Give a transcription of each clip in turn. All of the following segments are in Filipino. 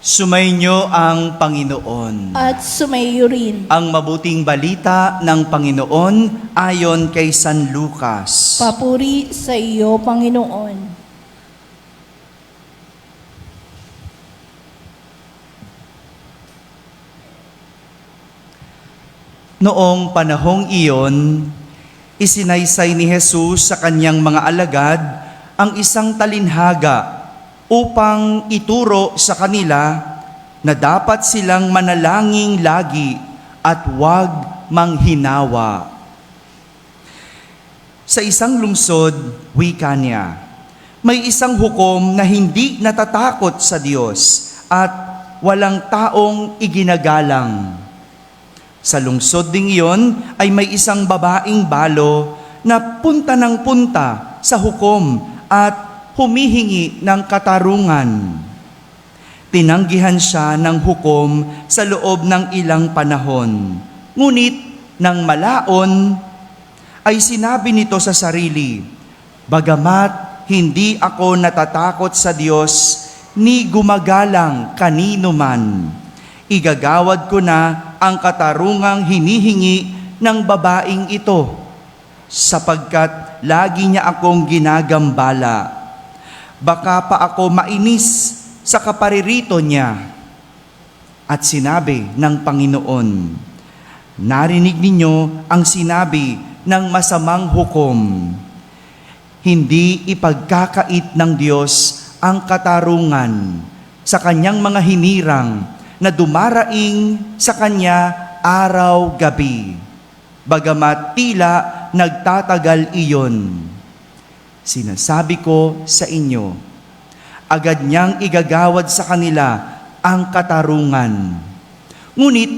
Sumainyo ang Panginoon. At sumayo rin. Ang mabuting balita ng Panginoon ayon kay San Lucas. Papuri sa iyo, Panginoon. Noong panahong iyon, isinaysay ni Jesus sa kanyang mga alagad ang isang talinhaga upang ituro sa kanila na dapat silang manalangin lagi at huwag manghinawa. Sa isang lungsod, wika niya, may isang hukom na hindi natatakot sa Diyos at walang taong iginagalang. Sa lungsod ding iyon ay may isang babaeng balo na punta ng punta sa hukom at humihingi ng katarungan. Tinanggihan siya ng hukom sa loob ng ilang panahon. Ngunit nang malaon, ay sinabi nito sa sarili, "Bagamat hindi ako natatakot sa Diyos, ni gumagalang kanino man, igagawad ko na ang katarungang hinihingi ng babaeng ito, sapagkat lagi niya akong ginagambala. Baka pa ako mainis sa kaparirito niya." At sinabi ng Panginoon, "Narinig ninyo ang sinabi ng masamang hukom. Hindi ipagkakait ng Diyos ang katarungan sa kanyang mga hinirang na dumaraing sa kanya araw-gabi, bagamat tila nagtatagal iyon. Sinasabi ko sa inyo, agad niyang igagawad sa kanila ang katarungan. Ngunit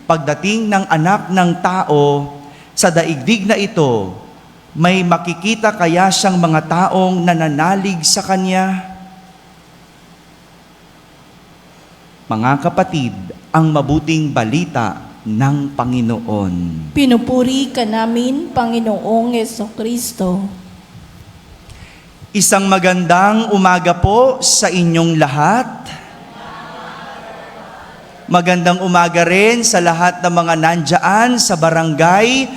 pagdating ng Anak ng Tao sa daigdig na ito, may makikita kaya siyang mga taong nananalig sa kanya?" Mga kapatid, ang mabuting balita ng Panginoon. Pinupuri ka namin, Panginoong Jesucristo. Isang magandang umaga po sa inyong lahat. Magandang umaga rin sa lahat ng mga nandyan sa barangay,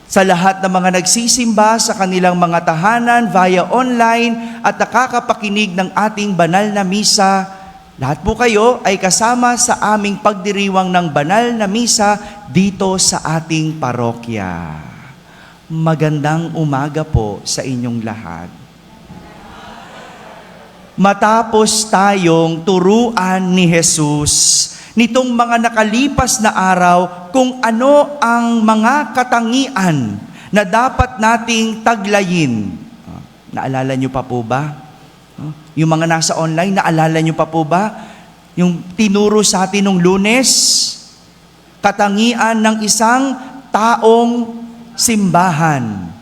sa lahat ng mga nagsisimba sa kanilang mga tahanan via online at nakakapakinig ng ating banal na misa. Lahat po kayo ay kasama sa aming pagdiriwang ng banal na misa dito sa ating parokya. Magandang umaga po sa inyong lahat. Matapos tayong turuan ni Jesus nitong mga nakalipas na araw kung ano ang mga katangian na dapat nating taglayin. Naalala niyo pa po ba? Yung mga nasa online, naalala niyo pa po ba? Yung tinuro sa atin nung Lunes, katangian ng isang taong simbahan.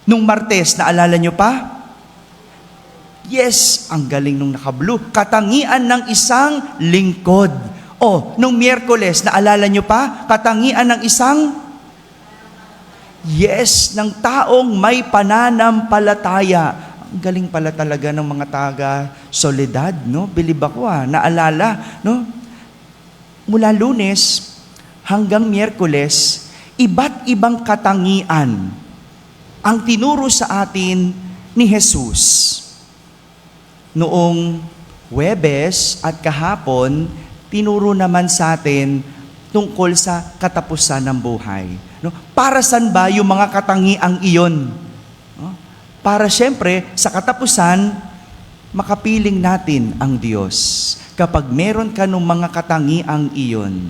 Nung Martes, naalala niyo pa? Yes, ang galing nung naka-blue. Katangian ng isang lingkod. Nung Miyerkules, naalala niyo pa? Katangian ng isang ng taong may pananampalataya. Ang galing pala talaga ng mga taga-Soledad, no? Bilib ako, naalala, no? Mula Lunes hanggang Miyerkules, iba't ibang katangian ang tinuro sa atin ni Jesus. Noong Huwebes at kahapon, tinuro naman sa atin tungkol sa katapusan ng buhay. No? Para saan ba yung mga katangiang iyon? Para siyempre, sa katapusan, makapiling natin ang Diyos. Kapag meron ka ng mga katangiang iyon.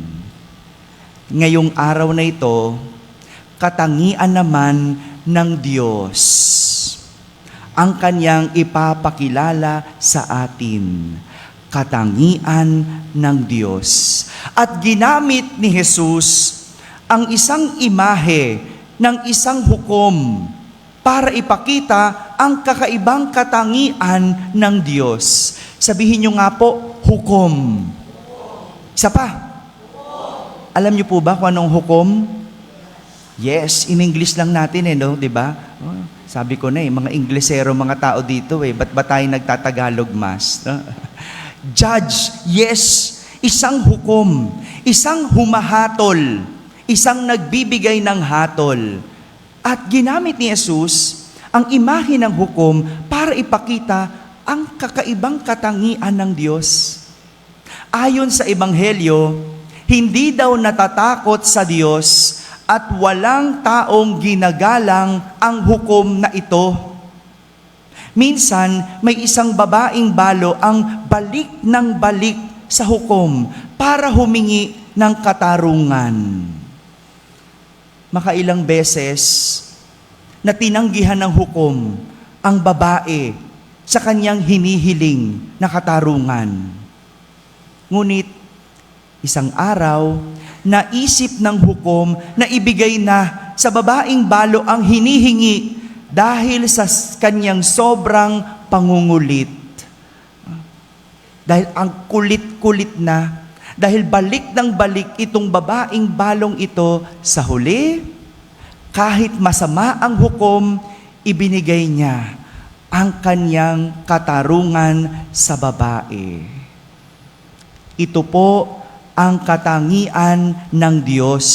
Ngayong araw na ito, katangian naman ng Diyos ang kanyang ipapakilala sa atin. Katangian ng Diyos. At ginamit ni Jesus ang isang imahe ng isang hukom para ipakita ang kakaibang katangian ng Diyos. Sabihin niyo nga po, hukom. Isa pa. Alam niyo po ba kung anong hukom? Yes, in English lang natin no, di ba? Sabi ko na mga Inglesero mga tao dito ba't ba tayo nagtatagalog mas? No? Judge, yes, isang hukom, isang humahatol, isang nagbibigay ng hatol. At ginamit ni Jesus ang imahe ng hukom para ipakita ang kakaibang katangian ng Diyos. Ayon sa Ebanghelyo, hindi daw natatakot sa Diyos at walang taong ginagalang ang hukom na ito. Minsan, may isang babaeng balo ang balik ng balik sa hukom para humingi ng katarungan. Makailang beses na tinanggihan ng hukom ang babae sa kanyang hinihiling na katarungan. Ngunit, isang araw, naisip ng hukom na ibigay na sa babaeng balo ang hinihingi dahil sa kanyang sobrang pangungulit. Dahil ang kulit-kulit na, dahil balik ng balik itong babaeng balong ito, sa huli, kahit masama ang hukom, ibinigay niya ang kanyang katarungan sa babae. Ito po ang katangian ng Diyos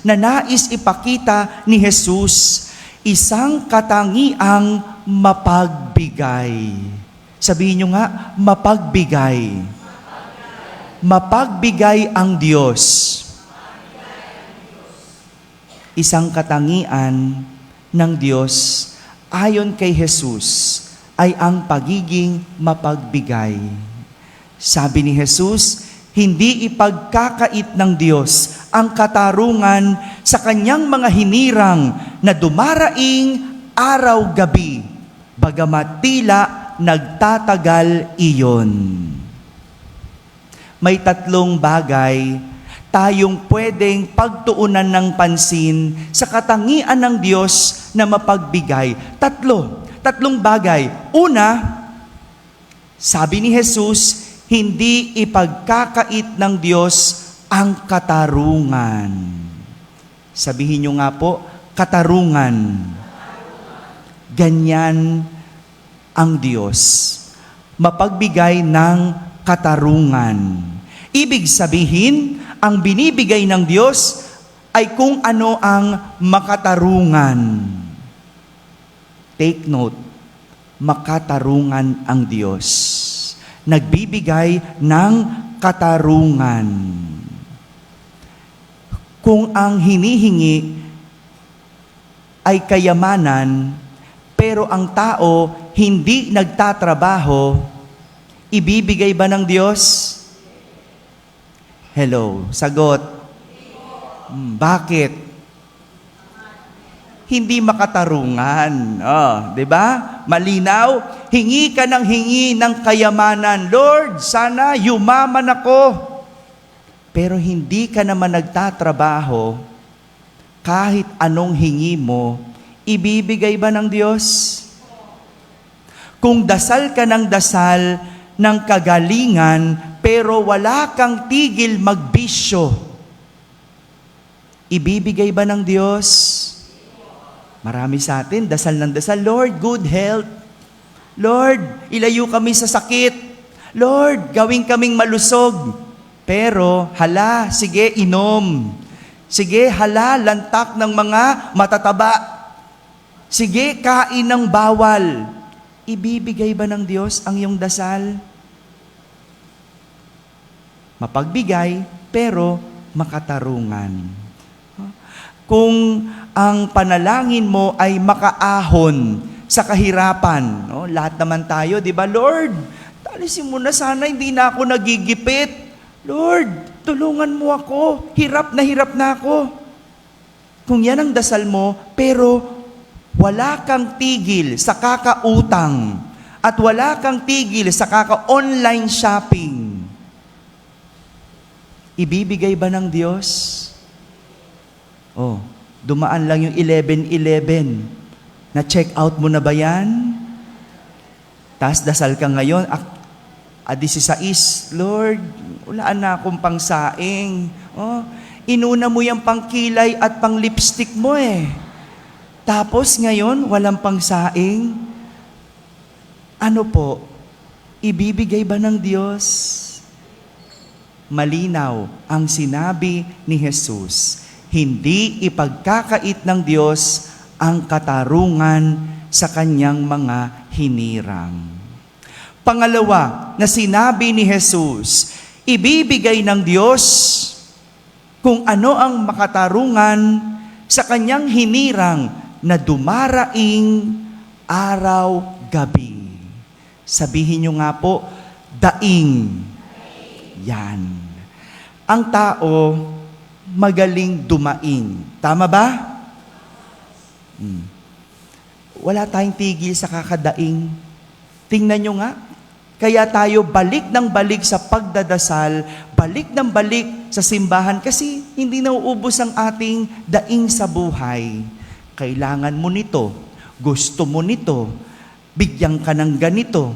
na nais ipakita ni Jesus, isang katangiang mapagbigay. Sabihin nyo nga, mapagbigay. Mapagbigay ang Diyos. Isang katangian ng Diyos ayon kay Jesus ay ang pagiging mapagbigay. Sabi ni Jesus, hindi ipagkakait ng Diyos ang katarungan sa kanyang mga hinirang na dumaraing araw-gabi, bagamat tila nagtatagal iyon. May tatlong bagay tayong pwedeng pagtuunan ng pansin sa katangian ng Diyos na mapagbigay. Tatlong bagay. Una, sabi ni Jesus, hindi ipagkakait ng Diyos ang katarungan. Sabihin nyo nga po, katarungan. Ganyan ang Diyos. Mapagbigay ng katarungan. Ibig sabihin, ang binibigay ng Diyos ay kung ano ang makatarungan. Take note, makatarungan ang Diyos. Nagbibigay ng katarungan. Kung ang hinihingi ay kayamanan, pero ang tao hindi nagtatrabaho, ibibigay ba ng Diyos? Hello, sagot. Bakit? Hindi makatarungan. Oh, 'di ba? Malinaw, hingi ka ng hingi ng kayamanan. Lord, sana yumaman ako. Pero hindi ka naman nagtatrabaho, kahit anong hingi mo, ibibigay ba ng Diyos? Kung dasal ka ng dasal ng kagalingan, pero wala kang tigil magbisyo, ibibigay ba ng Diyos? Marami sa atin, dasal ng dasal, Lord, good health. Lord, ilayo kami sa sakit. Lord, gawin kaming malusog. Pero, hala, sige, inom. Sige, hala, lantak ng mga matataba. Sige, kain ng bawal. Ibibigay ba ng Diyos ang iyong dasal? Mapagbigay, pero makatarungan. Kung ang panalangin mo ay makaahon sa kahirapan, no? Lahat naman tayo, di ba? Lord, alisin mo na sana, hindi na ako nagigipit. Lord, tulungan mo ako. Hirap na ako. Kung yan ang dasal mo, pero wala kang tigil sa kakautang at wala kang tigil sa kaka-online shopping, ibibigay ba ng Diyos? Oh, dumaan lang yung 11:11. Na-check out mo na ba yan? Tas dasal ka ngayon, 16, Lord, wala na akong pangsaing. Oh, inuna mo yung pangkilay at pang lipstick mo eh. Tapos ngayon, walang pangsaing. Ano po? Ibibigay ba ng Diyos? Malinaw ang sinabi ni Jesus. Hindi ipagkakait ng Diyos ang katarungan sa kanyang mga hinirang. Pangalawa na sinabi ni Jesus, ibibigay ng Diyos kung ano ang makatarungan sa kanyang hinirang na dumaraing araw-gabi. Sabihin nyo nga po, daing. Yan. Ang tao, magaling dumaing. Tama ba? Wala tayong tigil sa kakadaing. Tingnan nyo nga. Kaya tayo balik ng balik sa pagdadasal, balik ng balik sa simbahan kasi hindi nauubos ang ating daing sa buhay. Kailangan mo nito, gusto mo nito, bigyan ka ng ganito.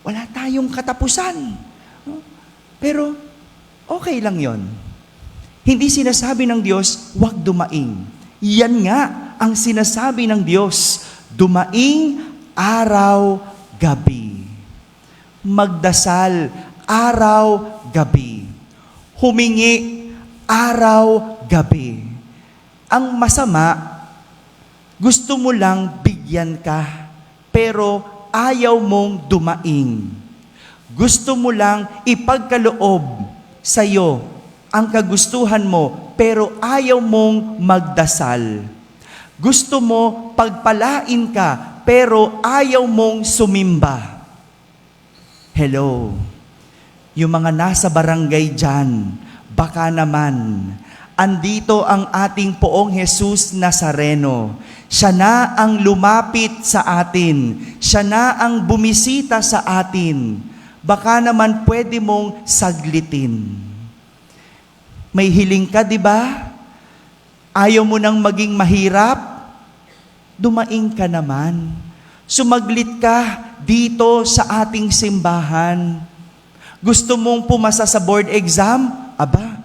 Wala tayong katapusan. Pero okay lang yon. Hindi sinasabi ng Diyos, huwag dumaing. Yan nga ang sinasabi ng Diyos, dumaing araw-gabi. Magdasal araw-gabi. Humingi araw-gabi. Ang masama, gusto mo lang bigyan ka, pero ayaw mong dumaing. Gusto mo lang ipagkaloob sa'yo ang kagustuhan mo, pero ayaw mong magdasal. Gusto mo pagpalain ka, pero ayaw mong sumimba. Hello, yung mga nasa barangay dyan, baka naman, andito ang ating Poong Jesus Nazareno. Siya na ang lumapit sa atin. Siya na ang bumisita sa atin. Baka naman pwede mong saglitin. May hiling ka, di ba? Ayaw mo nang maging mahirap? Dumaing ka naman. Sumaglit ka dito sa ating simbahan. Gusto mong pumasa sa board exam? Aba,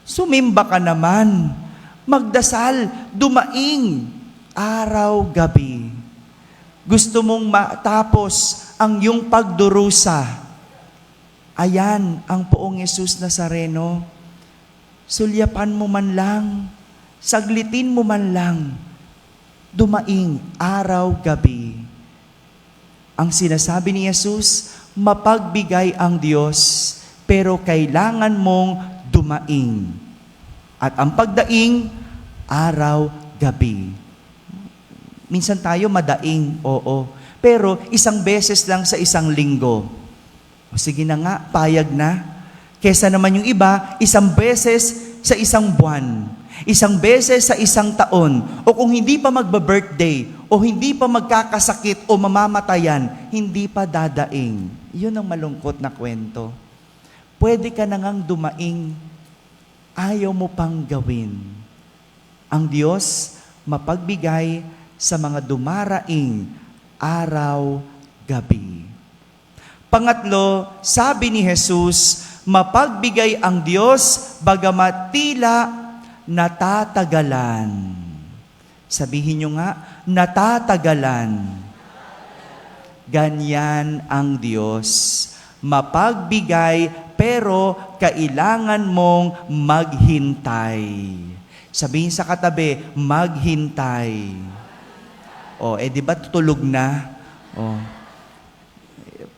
sumimba ka naman. Magdasal, dumaing, araw-gabi. Gusto mong matapos ang iyong pagdurusa? Ayan ang Poong Jesus Nazareno. Sulyapan mo man lang, saglitin mo man lang, dumaing araw-gabi. Ang sinasabi ni Jesus, mapagbigay ang Diyos, pero kailangan mong dumaing. At ang pagdaing, araw-gabi. Minsan tayo madaing, oo. Pero isang beses lang sa isang linggo. O sige na nga, payag na. Kesa naman yung iba, isang beses sa isang buwan. Isang beses sa isang taon. O kung hindi pa magba-birthday, o hindi pa magkakasakit o mamamatayan, hindi pa dadaing. Yun ang malungkot na kwento. Pwede ka na ngang dumaing, ayaw mo pang gawin. Ang Diyos mapagbigay sa mga dumaraing araw-gabi. Pangatlo, sabi ni Jesus, mapagbigay ang Diyos bagamat tila natatagalan. Sabihin nyo nga, natatagalan. Ganyan ang Diyos. Mapagbigay pero kailangan mong maghintay. Sabihin sa katabi, maghintay. O, di ba tulog na? O,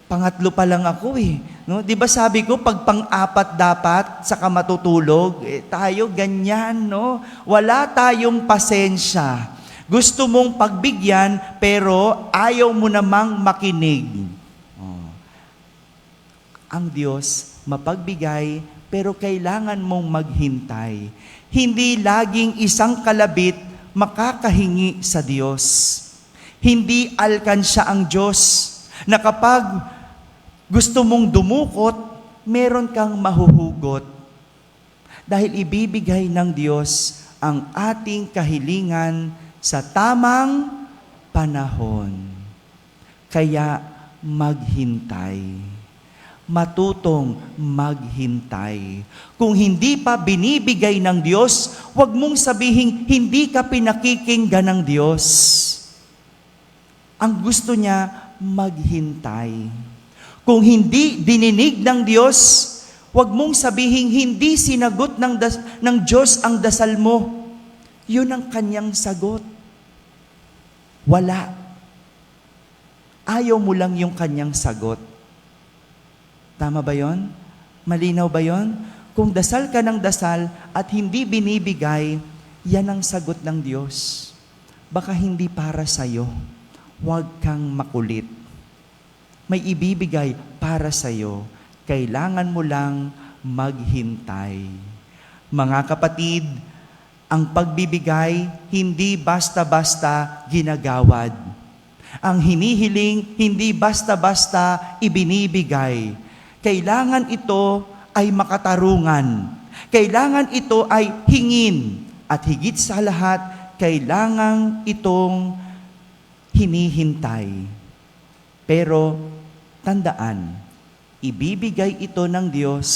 pangatlo pa lang ako no? Di ba sabi ko, pag pang-apat dapat, saka matutulog? Tayo ganyan, no? Wala tayong pasensya. Gusto mong pagbigyan, pero ayaw mo namang makinig. Ang Diyos, mapagbigay, pero kailangan mong maghintay. Hindi laging isang kalabit makakahingi sa Diyos. Hindi alkansya ang Diyos na kapag gusto mong dumukot, meron kang mahuhugot. Dahil ibibigay ng Diyos ang ating kahilingan sa tamang panahon. Kaya maghintay. Matutong maghintay. Kung hindi pa binibigay ng Diyos, huwag mong sabihin hindi ka pinakikinggan ng Diyos. Ang gusto niya, maghintay. Kung hindi dininig ng Diyos, huwag mong sabihin hindi sinagot ng Diyos ang dasal mo. Yun ang kanyang sagot. Wala. Ayaw mo lang yung kanyang sagot. Tama ba yon? Malinaw ba yon? Kung dasal ka ng dasal at hindi binibigay, yan ang sagot ng Diyos. Baka hindi para sa'yo. Huwag kang makulit. May ibibigay para sa'yo. Kailangan mo lang maghintay. Mga kapatid, ang pagbibigay, hindi basta-basta ginagawad. Ang hinihiling, hindi basta-basta ibinibigay. Kailangan ito ay makatarungan. Kailangan ito ay hingin. At higit sa lahat, kailangan itong hinihintay. Pero, tandaan, ibibigay ito ng Diyos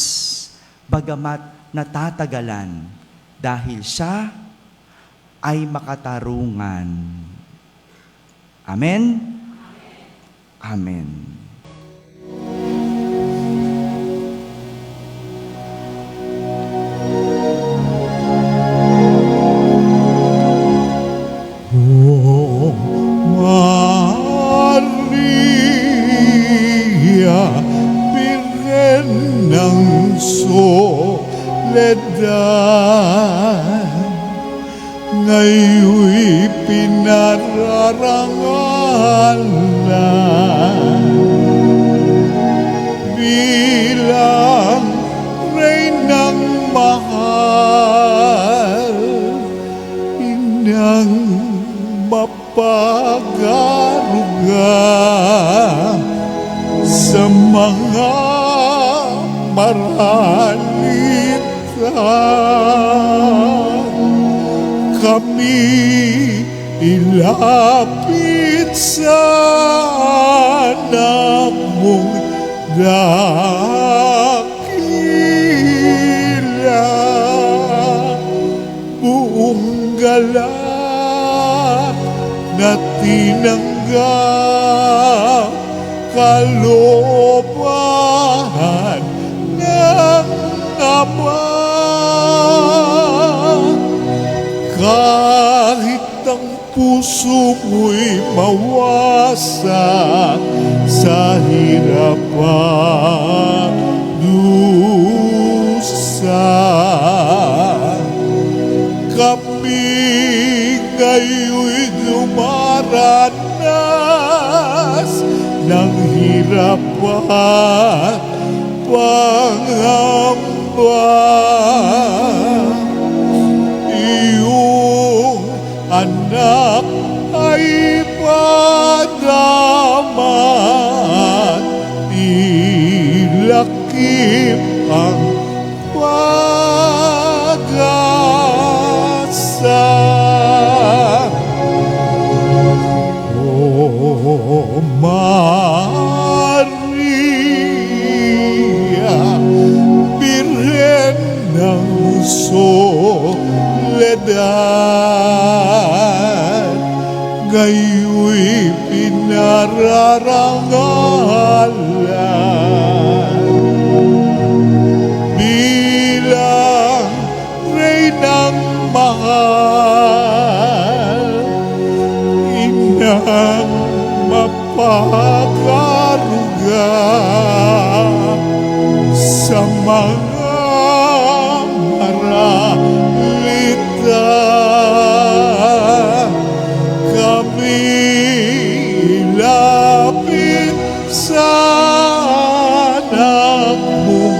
bagamat natatagalan dahil siya ay makatarungan. Amen? Amen. Oh, Maria, Birhen ng soledad, ngayon'y pinararangalan bilang Reynang mahal, inang mapagaruga sa mga maralita. Kami ilapit sa anak mong dakila, buong galak na tinanggap kalooban ng Ama. Kahit ang puso mo'y mawasak sa hirap at dusa, kami ngayon'y dumaranas ng hirap at pangamba. Iyong anak ay padamat, ilakip ang pag-asa. O Maria, Birhen ng soledad, ngayon'y pinararangalan bilang Reynang mahal, inang mapagaruga sa mga maralita. Kami lapit sa anak mong